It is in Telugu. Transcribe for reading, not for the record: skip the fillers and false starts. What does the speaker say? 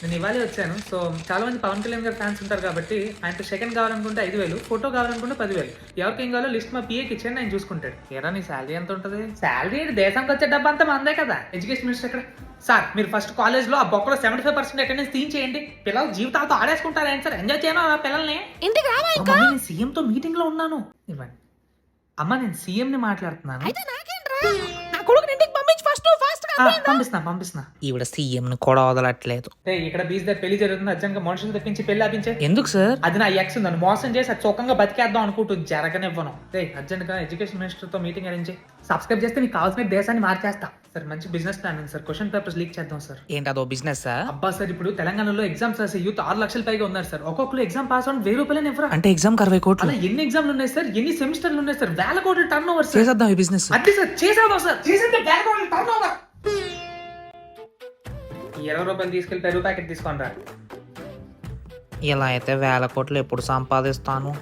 నేను ఇవాళే వచ్చాను. సో చాలా మంది పవన్ కళ్యాణ్ గారు ఫ్యాన్స్ ఉంటారు కాబట్టి ఆయనతో సెకండ్ కావాలనుకుంటే 5,000, ఫోటో కావాలనుకుంటే 10,000. ఎవరికేం కావాలో లిస్ట్ మా పిఏకి ఇచ్చాను, ఆయన చూసుకుంటాడు. ఏరా నీ శాలరీ ఎంత ఉంటుంది? శాలరీ దేశానికి వచ్చే డబ్బు అంతా మందే కదా. ఎడ్యుకేషన్ మినిస్టర్ ఎక్కడ? సార్ మీరు ఫస్ట్ కాలేజ్ లో ఆ బొక్కలో 75% అటెండెన్స్ తీయించేయండి. పిల్లలు జీవితాలతో ఆడేసుకుంటారు ఏంటి సార్? ఎంజాయ్ చేయను ఆ పిల్లల్ని. ఇంటికి రావా ఇంకా? నేను సీఎం తో మీటింగ్ లో ఉన్నాను. ఇవ్వండి అమ్మ, నేను సీఎం ని మాట్లాడుతున్నాను. అయితే నాకేంట్రా? నా కొడుకుని ఇంటికి పంపించి ఫస్ట్ ఫాస్ట్ గా. పంపిస్తున్నా. ఈవిడ సీఎం ను కూడా వదలట్లేదు. ఇక్కడ బీచ్ దగ్గర పెళ్లి జరుగుతుంది. అర్జెంట్ గా మనుషులు తెప్పించి పెళ్లి ఆపించే. ఎందుకు సార్? అది నా ఎక్స్ నన్ను మోసం చేసి అది చౌకంగా బతికేద్దాం అనుకుంటుంది. జరగనివ్వను. అర్జెంట్ గా ఎడ్యుకేషన్ మినిస్టర్ తో మీటింగ్ అరేంజ్ చేయి. సబ్స్క్రైబ్ చేస్తే మీకు కావాల్సిన దేశాన్ని మార్చేస్తా. సార్ మంచి బిజినెస్ ప్లాన్ ఉంది సార్. క్వశ్చన్ పేపర్స్ లీక్ చేద్దాం సార్. ఏంటి అదో బిజినెస్? అబ్బా సార్, ఇప్పుడు తెలంగాణలో ఎగ్జామ్స్ రాసే యూత్ 6 లక్షల పైగా ఉన్నారు సార్. ఒక్కొక్కరు ఎగ్జామ్ పాస్ అవడం 1000 రూపాయలు ఇవ్వరా? అంటే ఎగ్జామ్ 60 కోట్లు. అలా ఎన్ని ఎగ్జామ్లు ఉన్నాయి సార్? ఎన్ని సెమిస్టర్లు ఉన్నాయి సార్? 1000 కోట్ల టర్న్ ఓవర్ సార్. చేసేద్దాం ఈ బిజినెస్. అదే సార్ చేసేద్దాం సార్. చేసేద్దాం 1000 కోట్ల టర్న్ ఓవర్. 20 రూపాయలు తీసుకెళ్లి పెరుగు ప్యాకెట్ తీసుకొని రా. ఇలా అయితే 1000 కోట్లు ఎప్పుడు సంపాదిస్తాను?